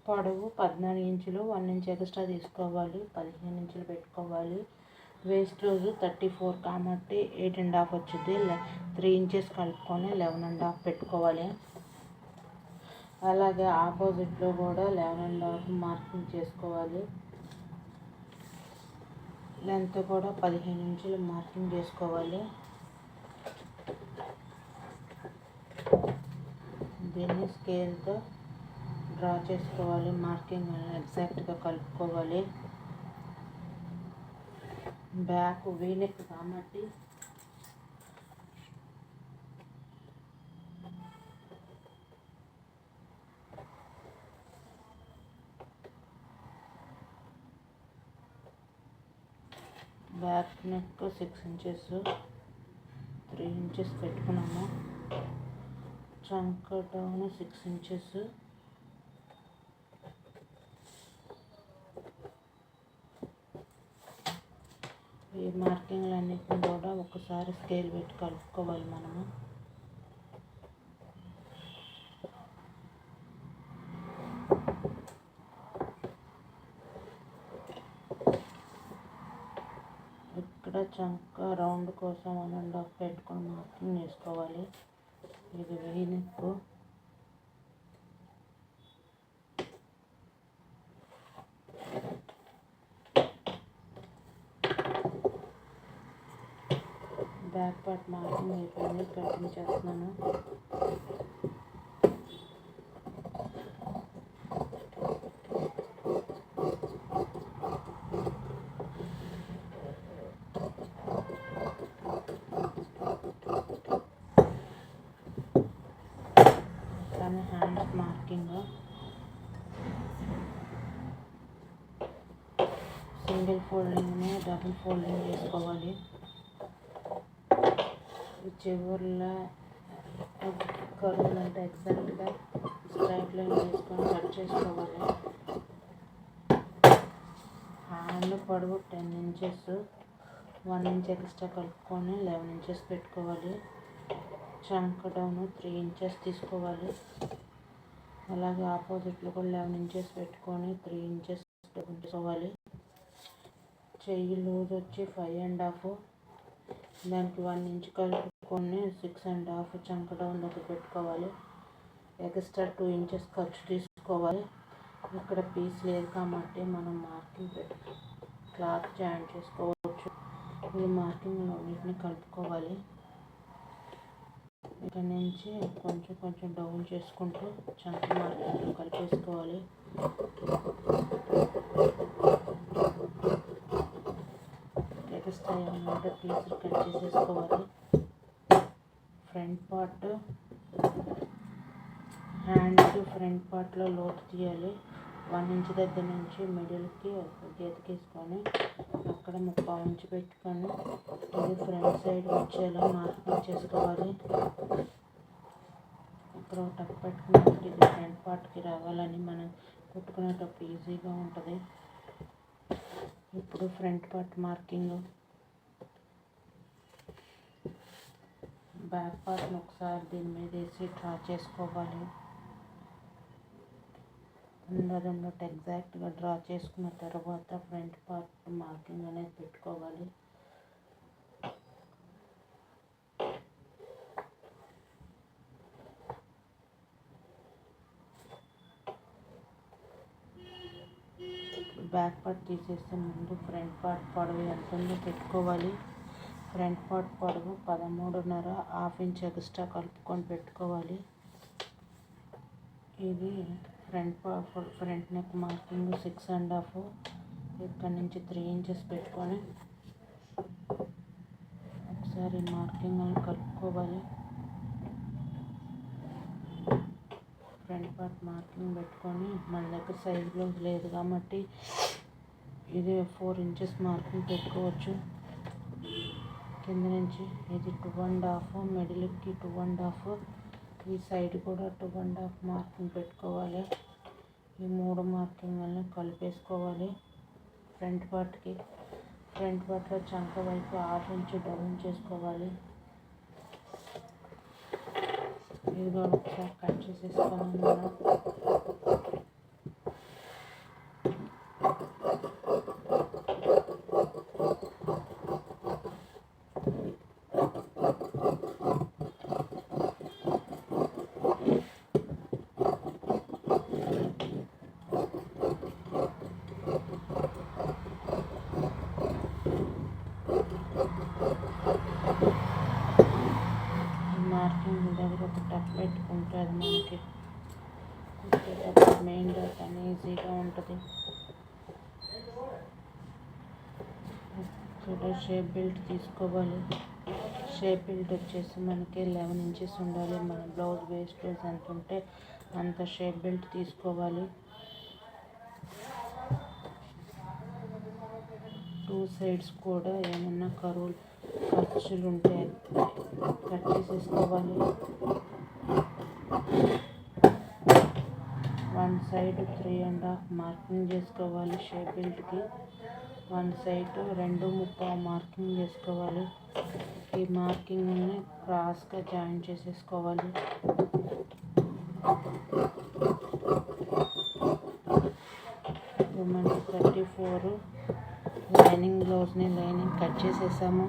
పొడవు 14 ఇంచులు, 1 inch extra తీసుకోవాలి, 15 ఇంచులు పెట్టుకోవాలి. వేస్ట్ లూజు 34 కాబట్టి 8.5 వచ్చింది. 3 ఇంచెస్ కలుపుకొని 11.5 పెట్టుకోవాలి. అలాగే ఆపోజిట్లో కూడా 11.5 మార్కింగ్ చేసుకోవాలి. లెంత్ కూడా 15 ఇంచులు మార్కింగ్ చేసుకోవాలి. దీన్ని స్కేల్తో డ్రా చేసుకోవాలి. మార్కింగ్ ఎగ్జాక్ట్గా కలుపుకోవాలి. బ్యాక్ వీనెక్ కాబట్టి బ్యాక్ నెక్ 6 ఇంచెస్ 3 ఇంచెస్ పెట్టుకున్నాము. చంక డౌన్ 6 ఇంచెస్, ఈ మార్కింగ్లన్నిటిని కూడా ఒకసారి స్కేల్ పెట్టి కలుపుకోవాలి మనము. ఇక్కడ చంక రౌండ్ కోసం 1.5 పెట్టుకొని మార్కింగ్ చేసుకోవాలి. ఇది V neck. Back part marking అయిపోయింది. కటింగ్ చేస్తున్నాను. కానీ హ్యాండ్స్ మార్కింగ్ సింగిల్ ఫోల్డింగ్ని డబుల్ ఫోల్డింగ్ చేసుకోవాలి. చివర్లో కరువులు అంటే ఎగ్జాక్ట్గా స్ట్రైట్ లైన్ వేసుకొని కట్ చేసుకోవాలి. హ్యాండ్ పొడవు 10 ఇంచెస్, 1 ఇంచ్ ఎక్స్ట్రా కలుపుకొని 11 ఇంచెస్ పెట్టుకోవాలి. చంక డౌన్ 3 ఇంచెస్ తీసుకోవాలి. అలాగే ఆపోజిట్లో కూడా 11 ఇంచెస్ పెట్టుకొని 3 ఇంచెస్ పెట్టుకోవాలి. చెయ్యి లూజ్ వచ్చి 5.5, దానికి 1 ఇంచ్ కలుపుకొని 6.5 చంక డౌన్ దగ్గర పెట్టుకోవాలి. ఎక్స్ట్రా 2 ఇంచెస్ ఖర్చు తీసుకోవాలి. ఇక్కడ పీస్ లేదు కాబట్టి మనం మార్కింగ్ పెట్టి క్లాత్ జాయిన్ చేసుకోవచ్చు. ఈ మార్కింగ్ అన్నిటిని కలుపుకోవాలి. ఇక్కడ నుంచి కొంచెం కొంచెం డౌన్ చేసుకుంటూ చంక మార్కింగ్ కలిపేసుకోవాలి. ఎక్స్ట్రా ఏమైనా పీసులు కట్ చేసేసుకోవాలి. ఫ్రంట్ పార్ట్ హ్యాండ్కి ఫ్రంట్ పార్ట్లో లోతు తీయాలి. 1 ఇంచ్ దగ్గర నుంచి మిడిల్కి ఒక గీతకేసుకొని అక్కడ 3/4 ఇంచ్ పెట్టుకొని ఇది ఫ్రంట్ సైడ్ వచ్చేలా మార్కింగ్ చేసుకోవాలి. ఇక్కడ ఒక టక్ పెట్టుకున్నట్టు ఇది ఫ్రంట్ పార్ట్కి రావాలని మనం కుట్టుకునేటప్పుడు ఈజీగా ఉంటుంది. ఇప్పుడు ఫ్రంట్ పార్ట్ మార్కింగ్ బ్యాక్ పార్ట్ని ఒకసారి దీని మీద వేసి డ్రా చేసుకోవాలి. రెండు ఎగ్జాక్ట్గా డ్రా చేసుకున్న తర్వాత ఫ్రంట్ పార్ట్ మార్కింగ్ అనేది పెట్టుకోవాలి. బ్యాక్ పార్ట్ తీసేస్తే ముందు ఫ్రంట్ పార్ట్ పొడవు ఎంత ఉందో పెట్టుకోవాలి. ఫ్రంట్ పార్ట్ పొడవు 13.5, 1/2 ఇంచ్ ఎక్స్ట్రా కలుపుకొని పెట్టుకోవాలి. ఇది ఫ్రంట్ నెక్ మార్కింగ్ 6.5, ఇక్కడ నుంచి 3 ఇంచెస్ పెట్టుకొని ఒకసారి మార్కింగ్ కలుపుకోవాలి. ఫ్రంట్ పార్ట్ మార్కింగ్ పెట్టుకొని మన దగ్గర సైజ్ బ్లౌజ్ లేదు కాబట్టి ఇది 4 ఇంచెస్ మార్కింగ్ పెట్టుకోవచ్చు. కింద నుంచి ఇది 2.5, మిడిల్కి 2.5, ఈ సైడ్ కూడా 2.5 మార్కింగ్ పెట్టుకోవాలి. ఈ 3 మార్కింగ్లను కలిపేసుకోవాలి. ఫ్రంట్ పార్ట్లో చంక వైపు 1/2 ఇంచ్ డౌన్ చేసుకోవాలి. ఇది కూడా ఒకసారి కట్ చేసేసుకోవాలి. ఒక టక్ పెట్టుకుంటే అది మనకి కుట్టేటప్పుడు మెయిన్ డాట్ అని ఈజీగా ఉంటుంది. ఇక్కడ షేప్ బెల్ట్ తీసుకోవాలి. షేప్ బెల్ట్ వచ్చేసి మనకి 11 ఇంచెస్ ఉండాలి. మన బ్లౌజ్ వేస్ట్ ఎంత ఉంటే అంత షేప్ బెల్ట్ తీసుకోవాలి. 2 సైడ్స్ కూడా ఏమన్నా ఖర్చులు ఉంటే కట్ చేసేసుకోవాలి. 1 సైడ్ 3.5 మార్కింగ్ చేసుకోవాలి. షేప్ బెల్ట్కి 1 సైడ్ 2.75 మార్కింగ్ చేసుకోవాలి. ఈ మార్కింగ్ని క్రాస్గా జాయిన్ చేసేసుకోవాలి. మనకి 34 లైనింగ్ బ్లౌజ్ని కట్ చేసేసాము.